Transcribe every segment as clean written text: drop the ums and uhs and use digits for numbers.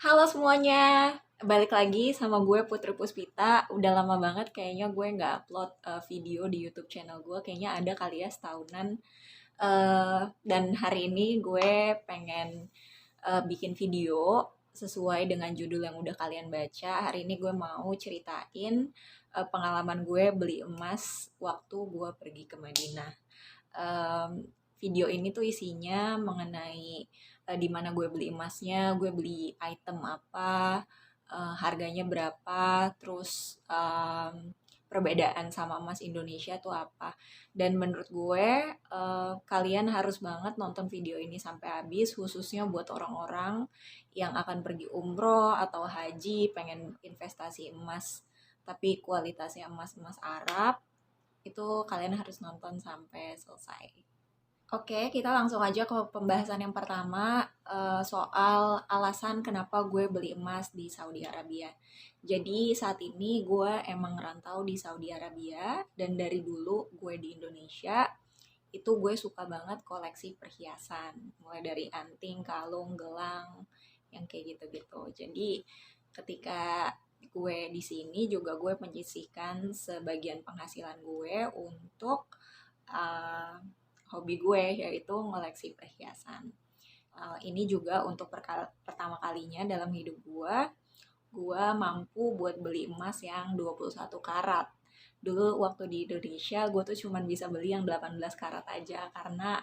Halo semuanya, balik lagi sama gue Putri Puspita. Udah lama banget kayaknya gue nggak upload video di YouTube channel gue. Kayaknya ada kali ya setahunan. Dan hari ini gue pengen bikin video sesuai dengan judul yang udah kalian baca. Hari ini gue mau ceritain pengalaman gue beli emas waktu gue pergi ke Madinah. Em, Video ini tuh isinya mengenai di mana gue beli emasnya, gue beli item apa, harganya berapa, terus perbedaan sama emas Indonesia tuh apa. Dan menurut gue kalian harus banget nonton video ini sampai habis, khususnya buat orang-orang yang akan pergi umroh atau haji, pengen investasi emas, tapi kualitasnya emas-emas Arab, itu kalian harus nonton sampai selesai. Oke, kita langsung aja ke pembahasan yang pertama, soal alasan kenapa gue beli emas di Saudi Arabia. Jadi saat ini gue emang ngerantau di Saudi Arabia dan dari dulu gue di Indonesia itu gue suka banget koleksi perhiasan, mulai dari anting, kalung, gelang, yang kayak gitu-gitu. Jadi ketika gue di sini juga gue menyisihkan sebagian penghasilan gue untuk uh, hobi gue, yaitu ngoleksi perhiasan. Ini juga untuk pertama kalinya dalam hidup gue mampu buat beli emas yang 21 karat. Dulu waktu di Indonesia gue tuh cuman bisa beli yang 18 karat aja karena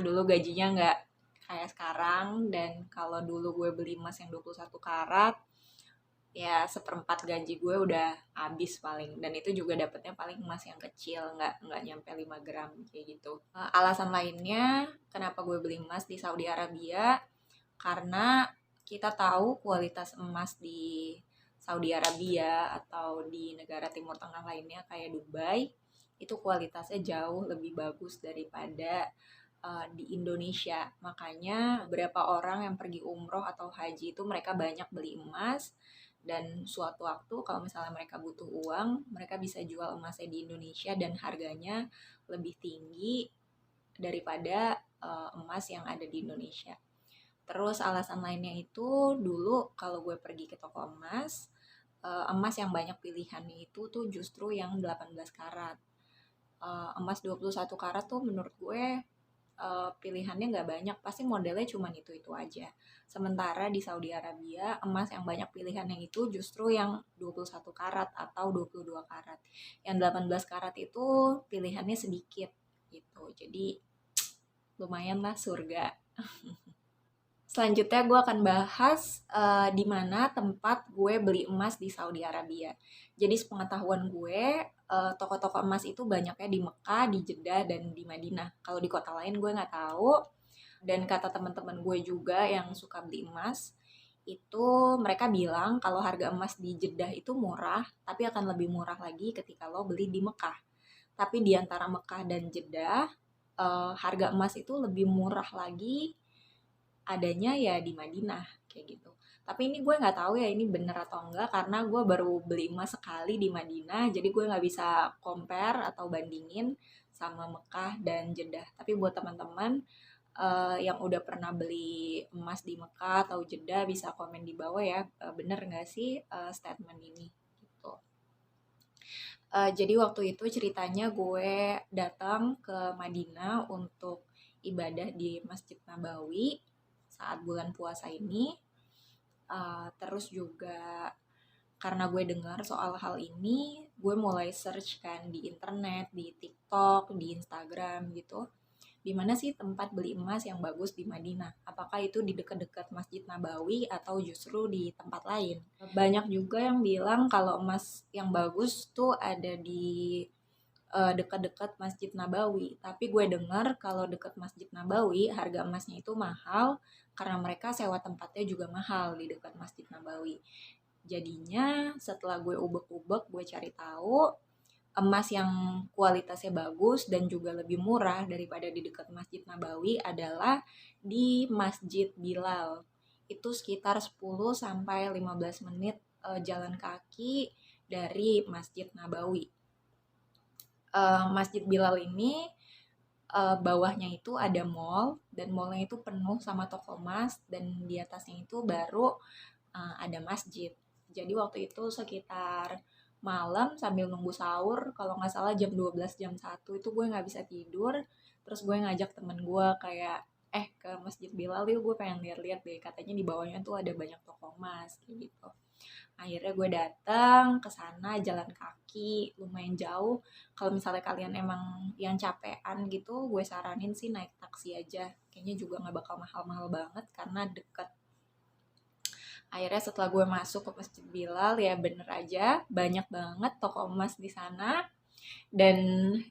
dulu gajinya nggak kayak sekarang, dan kalau dulu gue beli emas yang 21 karat ya seperempat gaji gue udah habis paling, dan itu juga dapetnya paling emas yang kecil, nggak nyampe 5 gram kayak gitu. Alasan lainnya kenapa gue beli emas di Saudi Arabia, karena kita tahu kualitas emas di Saudi Arabia atau di negara Timur Tengah lainnya kayak Dubai itu kualitasnya jauh lebih bagus daripada di Indonesia. Makanya beberapa orang yang pergi umroh atau haji itu mereka banyak beli emas, dan suatu waktu kalau misalnya mereka butuh uang, mereka bisa jual emasnya di Indonesia dan harganya lebih tinggi daripada emas yang ada di Indonesia. Terus alasan lainnya itu dulu kalau gue pergi ke toko emas, emas yang banyak pilihannya itu tuh justru yang 18 karat. Emas 21 karat tuh menurut gue pilihannya nggak banyak, pasti modelnya cuma itu aja. Sementara di Saudi Arabia emas yang banyak pilihannya itu justru yang 21 karat atau 22 karat. Yang 18 karat itu pilihannya sedikit gitu. Jadi lumayan lah surga. Selanjutnya gue akan bahas di mana tempat gue beli emas di Saudi Arabia. Jadi sepengetahuan gue, toko-toko emas itu banyaknya di Mekah, di Jeddah, dan di Madinah. Kalau di kota lain gue nggak tahu. Dan kata teman-teman gue juga yang suka beli emas, itu mereka bilang kalau harga emas di Jeddah itu murah, tapi akan lebih murah lagi ketika lo beli di Mekah. Tapi di antara Mekah dan Jeddah, harga emas itu lebih murah lagi adanya ya di Madinah kayak gitu. Tapi ini gue nggak tahu ya ini bener atau enggak karena gue baru beli emas sekali di Madinah, jadi gue nggak bisa compare atau bandingin sama Mekah dan Jeddah. Tapi buat teman-teman yang udah pernah beli emas di Mekah atau Jeddah bisa komen di bawah ya, bener nggak sih statement ini gitu. Jadi waktu itu ceritanya gue datang ke Madinah untuk ibadah di Masjid Nabawi saat bulan puasa ini. Terus juga karena gue dengar soal hal ini, gue mulai search kan di internet, di TikTok, di Instagram gitu. Di mana sih tempat beli emas yang bagus di Madinah? Apakah itu di dekat-dekat Masjid Nabawi atau justru di tempat lain? Banyak juga yang bilang kalau emas yang bagus tuh ada di dekat-dekat Masjid Nabawi. Tapi gue dengar kalau dekat Masjid Nabawi harga emasnya itu mahal karena mereka sewa tempatnya juga mahal di dekat Masjid Nabawi. Jadinya setelah gue ubek-ubek, gue cari tahu emas yang kualitasnya bagus dan juga lebih murah daripada di dekat Masjid Nabawi adalah di Masjid Bilal. Itu sekitar 10 sampai 15 menit jalan kaki dari Masjid Nabawi. Masjid Bilal ini bawahnya itu ada mall, dan mallnya itu penuh sama toko emas, dan di atasnya itu baru ada masjid. Jadi waktu itu sekitar malam sambil nunggu sahur, kalau nggak salah jam 12 jam 1 itu gue nggak bisa tidur. Terus gue ngajak temen gue kayak, ke Masjid Bilal yuk, gue pengen lihat-lihat deh, katanya di bawahnya tuh ada banyak toko emas kayak gitu. Akhirnya gue datang ke sana jalan kaki lumayan jauh. Kalau misalnya kalian emang yang capean gitu, gue saranin sih naik taksi aja. Kayaknya juga nggak bakal mahal-mahal banget karena deket. Akhirnya setelah gue masuk ke Masjid Bilal, ya bener aja banyak banget toko emas di sana. Dan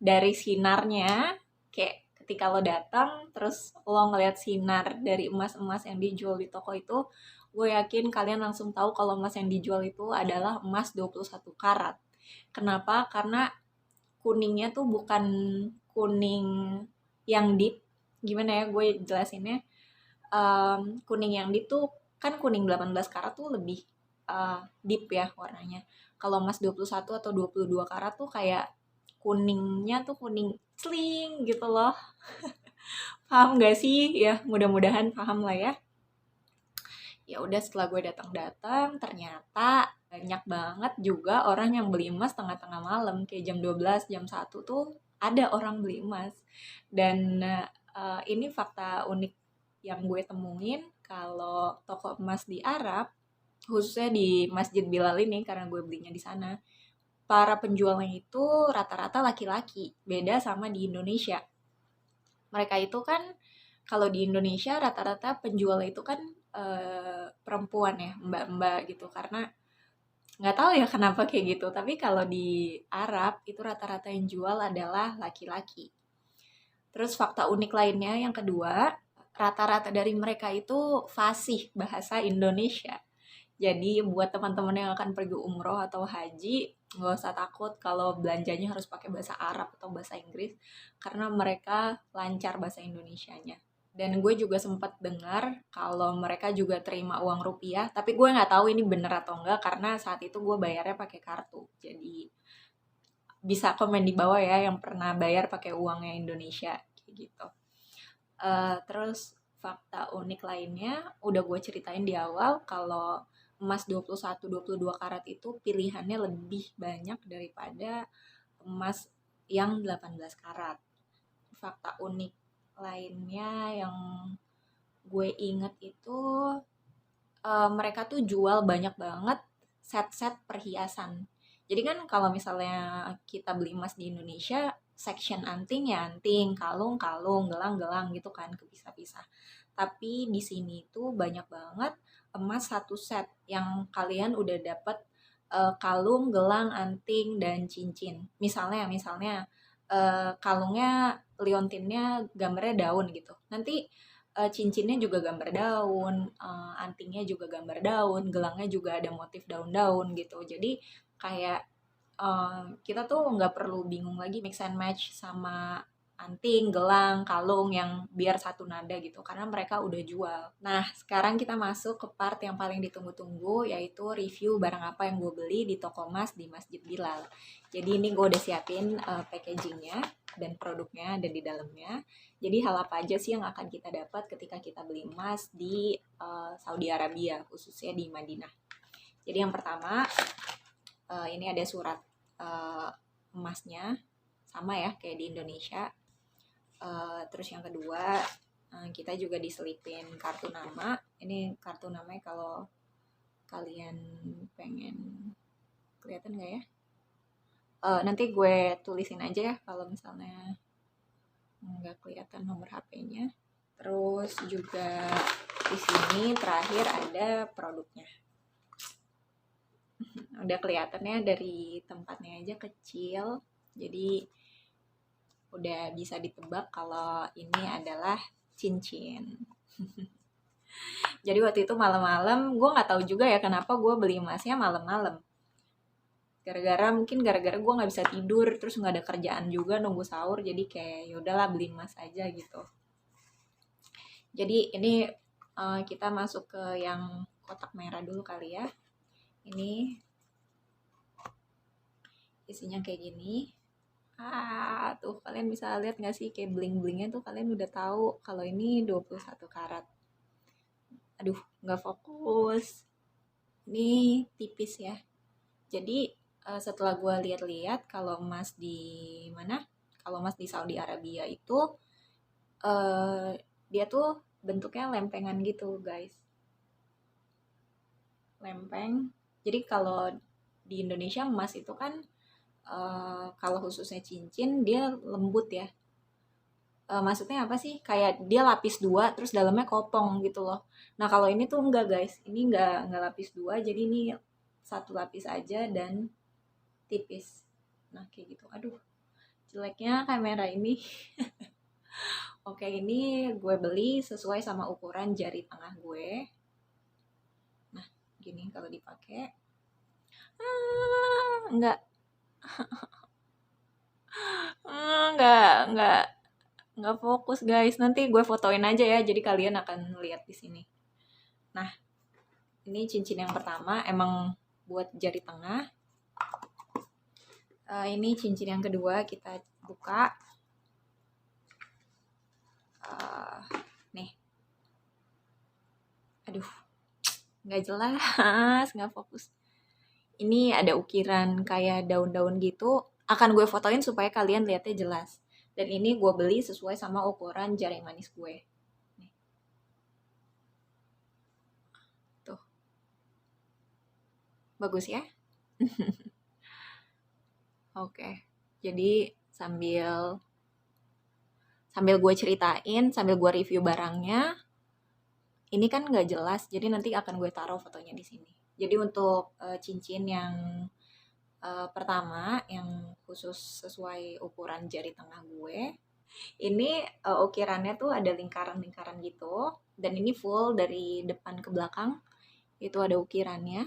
dari sinarnya, kayak ketika lo datang terus lo ngeliat sinar dari emas-emas yang dijual di toko itu, gue yakin kalian langsung tahu kalau emas yang dijual itu adalah emas 21 karat. Kenapa? Karena kuningnya tuh bukan kuning yang deep. Gimana ya gue jelasinnya? Kuning yang deep tuh kan kuning 18 karat tuh lebih deep ya warnanya. Kalau emas 21 atau 22 karat tuh kayak kuningnya tuh kuning celing gitu loh. Paham gak sih? Ya, mudah-mudahan paham lah ya. Ya udah, setelah gue datang-datang ternyata banyak banget juga orang yang beli emas tengah-tengah malam, kayak jam 12 jam 1 tuh ada orang beli emas. Dan ini fakta unik yang gue temuin, kalau toko emas di Arab, khususnya di Masjid Bilal ini karena gue belinya di sana, para penjualnya itu rata-rata laki-laki, beda sama di Indonesia. Mereka itu kan, kalau di Indonesia rata-rata penjual itu kan perempuan ya, mbak-mbak gitu, karena nggak tahu ya kenapa kayak gitu, tapi kalau di Arab itu rata-rata yang jual adalah laki-laki. Terus fakta unik lainnya yang kedua, rata-rata dari mereka itu fasih bahasa Indonesia. Jadi buat teman-teman yang akan pergi umroh atau haji, nggak usah takut kalau belanjanya harus pakai bahasa Arab atau bahasa Inggris, karena mereka lancar bahasa Indonesianya. Dan gue juga sempat dengar kalau mereka juga terima uang rupiah, tapi gue nggak tahu ini bener atau enggak karena saat itu gue bayarnya pakai kartu. Jadi bisa komen di bawah ya yang pernah bayar pakai uangnya Indonesia kayak gitu. Terus fakta unik lainnya udah gue ceritain di awal, kalau emas 21-22 karat itu pilihannya lebih banyak daripada emas yang 18 karat. Fakta unik lainnya yang gue inget itu, mereka tuh jual banyak banget set-set perhiasan. Jadi kan kalau misalnya kita beli emas di Indonesia, section anting ya anting, kalung kalung, gelang gelang gitu kan, kepisah-pisah. Tapi di sini tuh banyak banget emas satu set yang kalian udah dapet kalung, gelang, anting, dan cincin. Misalnya kalungnya liontinnya gambarnya daun gitu. Nanti cincinnya juga gambar daun, antingnya juga gambar daun, gelangnya juga ada motif daun-daun gitu. Jadi kayak kita tuh nggak perlu bingung lagi mix and match sama anting, gelang, kalung yang biar satu nada gitu, karena mereka udah jual. Nah, sekarang kita masuk ke part yang paling ditunggu-tunggu, yaitu review barang apa yang gue beli di toko emas di Masjid Bilal. Jadi ini gue udah siapin packagingnya dan produknya ada di dalamnya. Jadi hal apa aja sih yang akan kita dapat ketika kita beli emas di Saudi Arabia, khususnya di Madinah. Jadi yang pertama, ini ada surat emasnya, sama ya kayak di Indonesia. Terus yang kedua, kita juga diselipin kartu nama. Ini kartu namanya kalau kalian pengen kelihatan nggak ya? Nanti gue tulisin aja ya kalau misalnya nggak kelihatan nomor HP-nya. Terus juga di sini terakhir ada produknya. Udah kelihatannya dari tempatnya aja kecil, jadi udah bisa ditebak kalau ini adalah cincin. Jadi waktu itu malam-malam, gue nggak tahu juga ya kenapa gue beli emasnya malam-malam. Gara-gara gue nggak bisa tidur, terus nggak ada kerjaan juga nunggu sahur, jadi kayak yaudahlah beli emas aja gitu. Jadi ini kita masuk ke yang kotak merah dulu kali ya. Ini isinya kayak gini. Tuh kalian bisa lihat nggak sih kayak bling-blingnya tuh kalian udah tahu kalau ini 21 karat. Aduh, nggak fokus. Ini tipis ya. Jadi setelah gue lihat-lihat kalau emas di mana? Kalau emas di Saudi Arabia itu eh, dia tuh bentuknya lempengan gitu, guys. Lempeng. Jadi kalau di Indonesia emas itu kan kalau khususnya cincin dia lembut ya. Maksudnya apa sih? Kayak dia lapis dua, terus dalamnya kopong gitu loh. Nah kalau ini tuh enggak guys, ini enggak lapis dua, jadi ini satu lapis aja dan tipis. Nah kayak gitu. Aduh, jeleknya kamera ini. Oke, ini gue beli sesuai sama ukuran jari tengah gue. Nah, gini kalau dipakai. Enggak, enggak, enggak fokus guys. Nanti gue fotoin aja ya, jadi kalian akan lihat di sini. Nah, ini cincin yang pertama emang buat jari tengah. Ini cincin yang kedua kita buka. Nih, aduh, nggak jelas, nggak fokus. Ini ada ukiran kayak daun-daun gitu. Akan gue fotoin supaya kalian lihatnya jelas. Dan ini gue beli sesuai sama ukuran jari manis gue. Nih, tuh, bagus ya? Oke, jadi sambil sambil gue ceritain, sambil gue review barangnya, ini kan nggak jelas, jadi nanti akan gue taruh fotonya di sini. Jadi untuk cincin yang pertama, yang khusus sesuai ukuran jari tengah gue, ini ukirannya tuh ada lingkaran-lingkaran gitu, dan ini full dari depan ke belakang, itu ada ukirannya.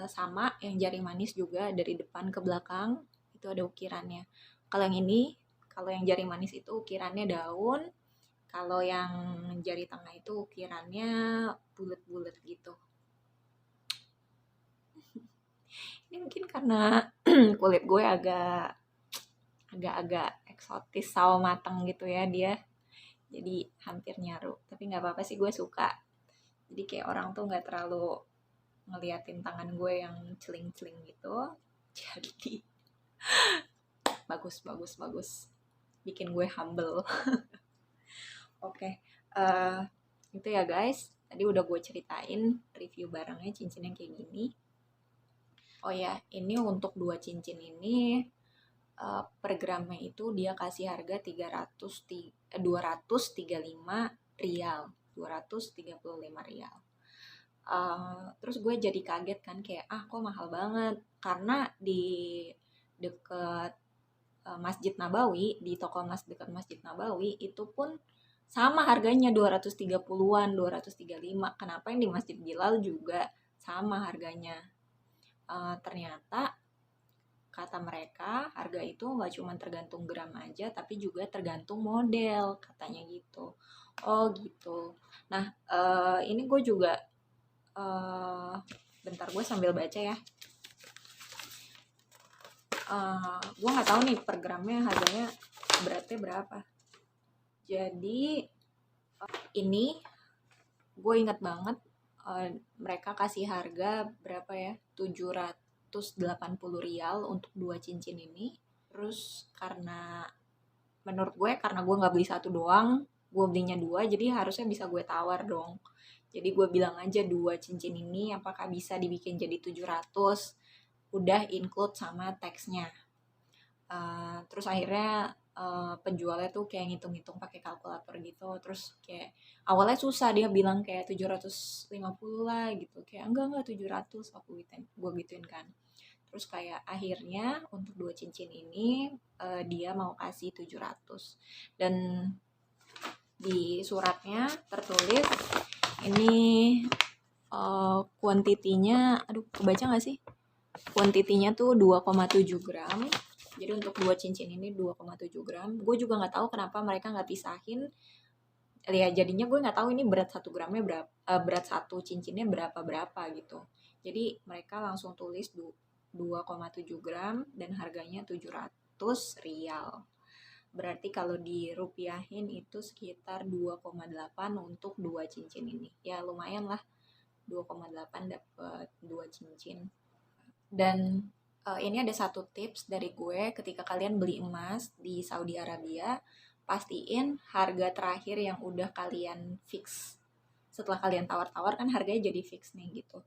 Sama yang jari manis juga dari depan ke belakang, itu ada ukirannya. Kalau yang ini, kalau yang jari manis itu ukirannya daun, kalau yang jari tengah itu ukirannya bulat-bulat gitu. Ini mungkin karena kulit gue agak-agak eksotis sawo matang gitu ya dia. Jadi hampir nyaru. Tapi nggak apa-apa sih, gue suka. Jadi kayak orang tuh nggak terlalu ngeliatin tangan gue yang celing-celing gitu. Jadi bagus, bagus, bagus. Bikin gue humble. Oke, eh, itu ya guys. Tadi udah gue ceritain review barangnya, cincin yang kayak gini. Oh ya, ini untuk dua cincin ini per gramnya itu dia kasih harga 235 rial. 235 rial. Terus gue jadi kaget kan kayak kok mahal banget, karena di deket Masjid Nabawi, di toko emas dekat Masjid Nabawi itu pun sama harganya 230-an, 235. Kenapa yang di Masjid Bilal juga sama harganya? Ternyata kata mereka harga itu nggak cuma tergantung gram aja, tapi juga tergantung model, katanya gitu. Oh gitu. Nah, ini gue juga bentar gue sambil baca ya. Gue nggak tahu nih per gramnya harganya beratnya berapa. Jadi ini gue ingat banget mereka kasih harga berapa ya, 780 rial untuk dua cincin ini. Terus karena menurut gue, karena gue nggak beli satu doang, gue belinya dua, jadi harusnya bisa gue tawar dong. Jadi gue bilang aja dua cincin ini apakah bisa dibikin jadi 700, udah include sama teksnya. Terus akhirnya penjualnya tuh kayak ngitung-ngitung pakai kalkulator gitu. Terus kayak awalnya susah, dia bilang kayak 750 lah gitu, kayak enggak 700, aku gituin, gue gituin kan. Terus kayak akhirnya untuk dua cincin ini dia mau kasih 700. Dan di suratnya tertulis ini kuantitinya, aduh kebaca gak sih? Kuantitinya tuh 2,7 gram. Jadi untuk dua cincin ini 2,7 gram. Gue juga nggak tahu kenapa mereka nggak pisahin. Ya jadinya gue nggak tahu ini berat 1 gramnya berapa, berat satu cincinnya berapa gitu. Jadi mereka langsung tulis 2,7 gram dan harganya 700 rial. Berarti kalau dirupiahin itu sekitar 2,8 untuk 2 cincin ini. Ya lumayan lah, 2,8 dapat 2 cincin. Dan ini ada satu tips dari gue, ketika kalian beli emas di Saudi Arabia, pastiin harga terakhir yang udah kalian fix. Setelah kalian tawar-tawar kan harganya jadi fix nih gitu.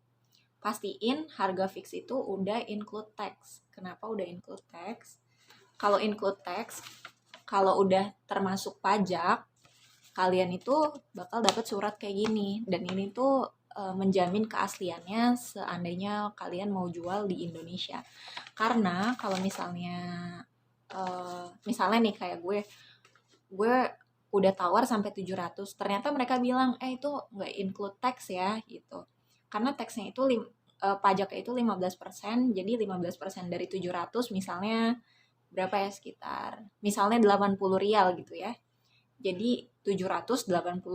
Pastiin harga fix itu udah include tax. Kenapa udah include tax? Kalau include tax, kalau udah termasuk pajak, kalian itu bakal dapat surat kayak gini. Dan ini tuh menjamin keasliannya seandainya kalian mau jual di Indonesia. Karena kalau misalnya nih kayak gue udah tawar sampai 700, ternyata mereka bilang itu nggak include tax ya gitu. Karena taxnya itu pajaknya itu 15%, jadi 15% dari 700 misalnya berapa ya, sekitar misalnya 80 rial gitu ya. Jadi 780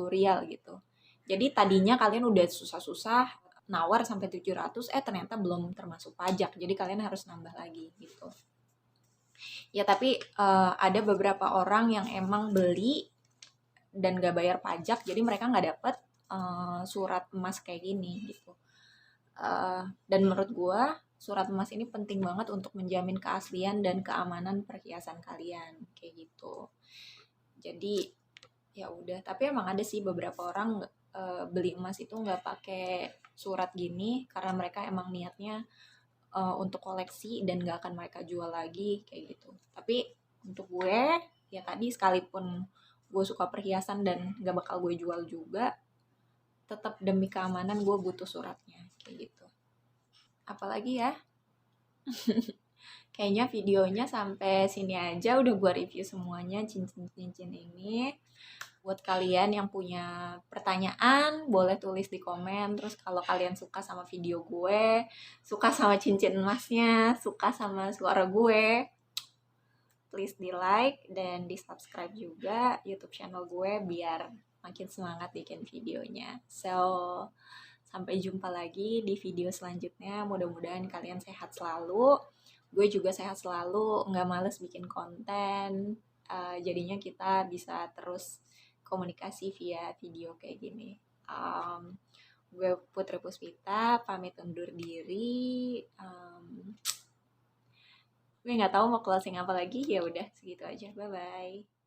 rial gitu. Jadi tadinya kalian udah susah-susah nawar sampai 700, ternyata belum termasuk pajak. Jadi kalian harus nambah lagi gitu. Ya tapi ada beberapa orang yang emang beli dan gak bayar pajak, jadi mereka nggak dapet surat emas kayak gini gitu. Dan menurut gue surat emas ini penting banget untuk menjamin keaslian dan keamanan perhiasan kalian kayak gitu. Jadi ya udah, tapi emang ada sih beberapa orang beli emas itu nggak pakai surat gini karena mereka emang niatnya untuk koleksi dan nggak akan mereka jual lagi kayak gitu. Tapi untuk gue ya tadi, sekalipun gue suka perhiasan dan nggak bakal gue jual juga, tetap demi keamanan gue butuh suratnya kayak gitu. Apalagi ya, kayaknya videonya sampai sini aja, udah gue review semuanya cincin-cincin ini. Buat kalian yang punya pertanyaan, boleh tulis di komen. Terus kalau kalian suka sama video gue, suka sama cincin emasnya, suka sama suara gue, please di like dan di subscribe juga YouTube channel gue biar makin semangat bikin videonya. So, sampai jumpa lagi di video selanjutnya. Mudah-mudahan kalian sehat selalu. Gue juga sehat selalu, nggak males bikin konten. Jadinya kita bisa terus komunikasi via video kayak gini. Gue Putri Puspita, pamit undur diri. Gue nggak tahu mau closing apa lagi, ya udah segitu aja. Bye bye.